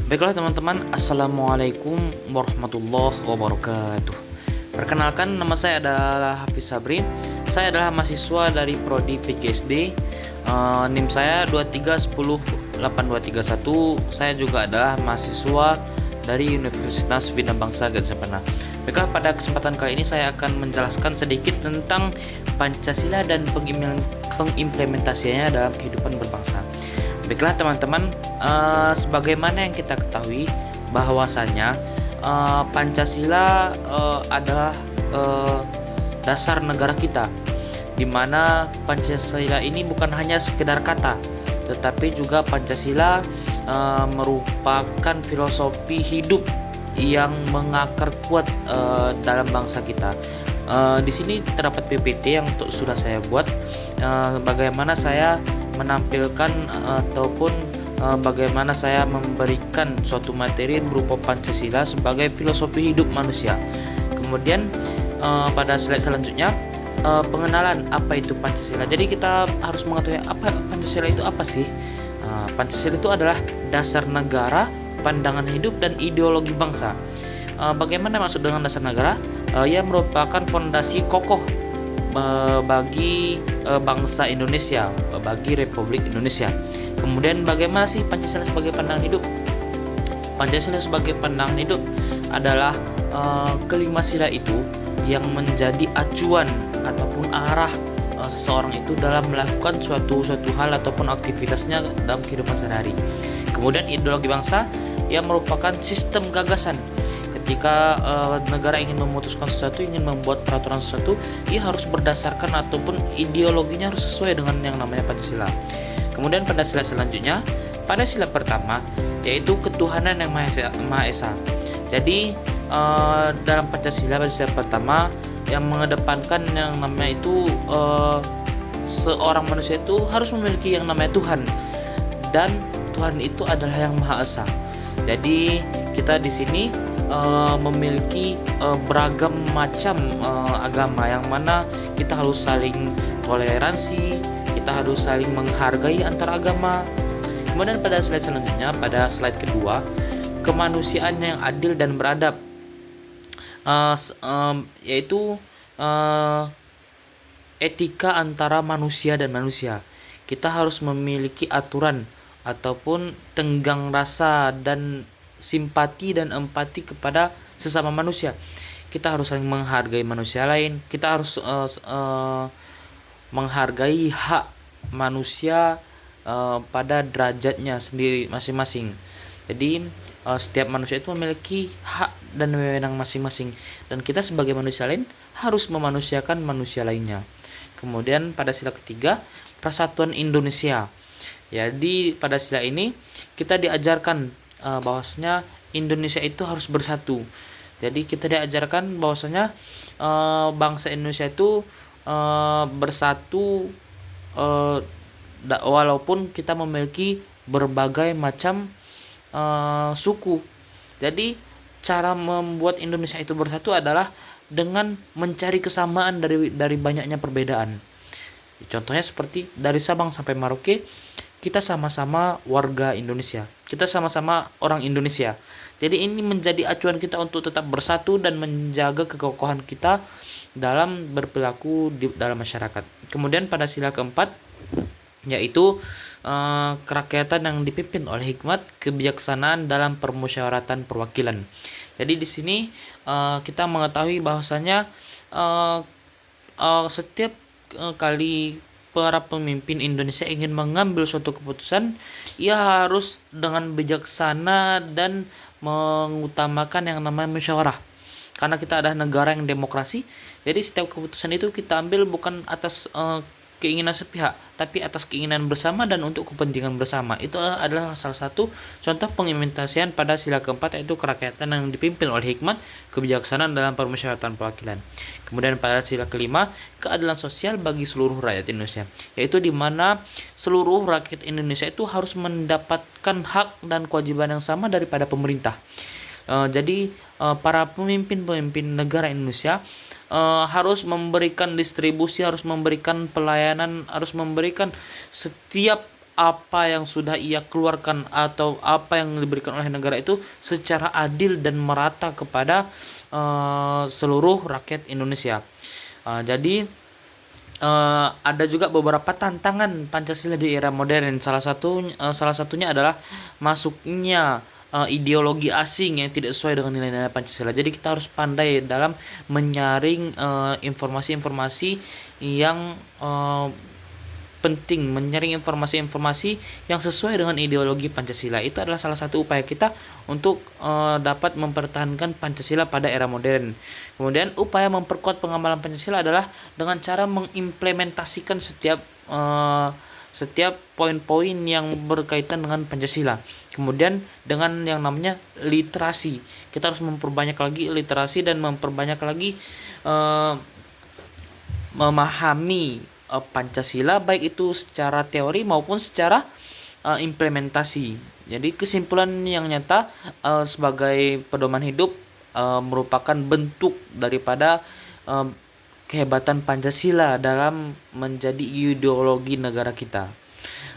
Baiklah teman-teman, Assalamualaikum warahmatullahi wabarakatuh. Perkenalkan, nama saya adalah Hafiz Sabri. Saya adalah mahasiswa dari Prodi PGSD. NIM saya 23108231. Saya juga adalah mahasiswa dari Universitas Bina Bangsa Gadjah Sempena. Baiklah, pada kesempatan kali ini saya akan menjelaskan sedikit tentang Pancasila dan pengimplementasiannya dalam kehidupan berbangsa. Baiklah teman-teman, sebagaimana yang kita ketahui bahwasanya Pancasila adalah dasar negara kita, di mana Pancasila ini bukan hanya sekedar kata, tetapi juga Pancasila merupakan filosofi hidup yang mengakar kuat dalam bangsa kita. Di sini terdapat PPT yang sudah saya buat, bagaimana saya menampilkan ataupun bagaimana saya memberikan suatu materi berupa Pancasila sebagai filosofi hidup manusia. Kemudian pada slide selanjutnya, pengenalan apa itu Pancasila. Jadi kita harus mengetahui apa Pancasila itu apa sih. Pancasila itu adalah dasar negara, pandangan hidup, dan ideologi bangsa. Bagaimana maksud dengan dasar negara? Ia merupakan fondasi kokoh bagi bangsa Indonesia, bagi Republik Indonesia. Kemudian bagaimana sih Pancasila sebagai pandangan hidup? Pancasila sebagai pandangan hidup adalah kelima sila itu yang menjadi acuan ataupun arah seseorang itu dalam melakukan suatu hal ataupun aktivitasnya dalam kehidupan sehari-hari. Kemudian ideologi bangsa yang merupakan sistem gagasan. Ketika negara ingin memutuskan sesuatu, ingin membuat peraturan sesuatu, ia harus berdasarkan ataupun ideologinya harus sesuai dengan yang namanya Pancasila. Kemudian pada sila selanjutnya, pada sila pertama yaitu ketuhanan yang Maha Esa. Jadi dalam Pancasila pada sila pertama yang mengedepankan yang namanya itu seorang manusia itu harus memiliki yang namanya Tuhan, dan Tuhan itu adalah yang Maha Esa. Jadi kita di sini memiliki beragam macam agama, yang mana kita harus saling toleransi, kita harus saling menghargai antar agama. Kemudian pada slide selanjutnya, pada slide kedua, kemanusiaan yang adil dan beradab, yaitu etika antara manusia dan manusia. Kita harus memiliki aturan ataupun tenggang rasa dan simpati dan empati kepada sesama manusia. Kita harus saling menghargai manusia lain. Kita harus menghargai hak manusia pada derajatnya sendiri masing-masing. Jadi setiap manusia itu memiliki hak dan wewenang masing-masing, dan kita sebagai manusia lain harus memanusiakan manusia lainnya. Kemudian pada sila ketiga, Persatuan Indonesia. Jadi pada sila ini kita diajarkan bahwasanya Indonesia itu harus bersatu. Jadi kita diajarkan bahwasanya bangsa Indonesia itu bersatu walaupun kita memiliki berbagai macam suku. Jadi cara membuat Indonesia itu bersatu adalah dengan mencari kesamaan dari banyaknya perbedaan. Contohnya seperti dari Sabang sampai Merauke, kita sama-sama warga Indonesia, kita sama-sama orang Indonesia. Jadi ini menjadi acuan kita untuk tetap bersatu dan menjaga kekokohan kita dalam berperilaku dalam masyarakat. Kemudian pada sila keempat, yaitu kerakyatan yang dipimpin oleh hikmat kebijaksanaan dalam permusyawaratan perwakilan. Jadi di sini kita mengetahui bahwasanya setiap kali para pemimpin Indonesia ingin mengambil suatu keputusan, ia harus dengan bijaksana dan mengutamakan yang namanya musyawarah. Karena kita adalah negara yang demokrasi, jadi setiap keputusan itu kita ambil bukan atas keinginan sepihak, tapi atas keinginan bersama dan untuk kepentingan bersama. Itu adalah salah satu contoh pengimplementasian pada sila keempat, yaitu kerakyatan yang dipimpin oleh hikmat kebijaksanaan dalam permusyawaratan perwakilan. Kemudian pada sila kelima, keadilan sosial bagi seluruh rakyat Indonesia, yaitu di mana seluruh rakyat Indonesia itu harus mendapatkan hak dan kewajiban yang sama daripada pemerintah. Jadi para pemimpin negara Indonesia harus memberikan distribusi, harus memberikan pelayanan, harus memberikan setiap apa yang sudah ia keluarkan atau apa yang diberikan oleh negara itu secara adil dan merata kepada seluruh rakyat Indonesia. Jadi ada juga beberapa tantangan Pancasila di era modern. Salah satunya adalah masuknya ideologi asing yang tidak sesuai dengan nilai-nilai Pancasila. Jadi kita harus pandai dalam menyaring informasi-informasi yang penting, menyaring informasi-informasi yang sesuai dengan ideologi Pancasila. Itu adalah salah satu upaya kita untuk dapat mempertahankan Pancasila pada era modern. Kemudian upaya memperkuat pengamalan Pancasila adalah dengan cara mengimplementasikan setiap poin-poin yang berkaitan dengan Pancasila. Kemudian dengan yang namanya literasi, kita harus memperbanyak lagi literasi dan memperbanyak lagi memahami Pancasila, baik itu secara teori maupun secara implementasi. Jadi kesimpulan yang nyata, sebagai pedoman hidup merupakan bentuk daripada kehebatan Pancasila dalam menjadi ideologi negara kita.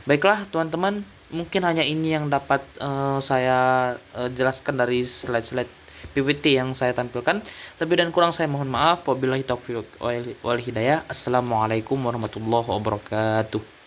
Baiklah teman-teman, mungkin hanya ini yang dapat saya jelaskan dari slide-slide PPT yang saya tampilkan. Lebih dan kurang saya mohon maaf. Wabillahi taufiq wal hidayah. Assalamualaikum warahmatullahi wabarakatuh.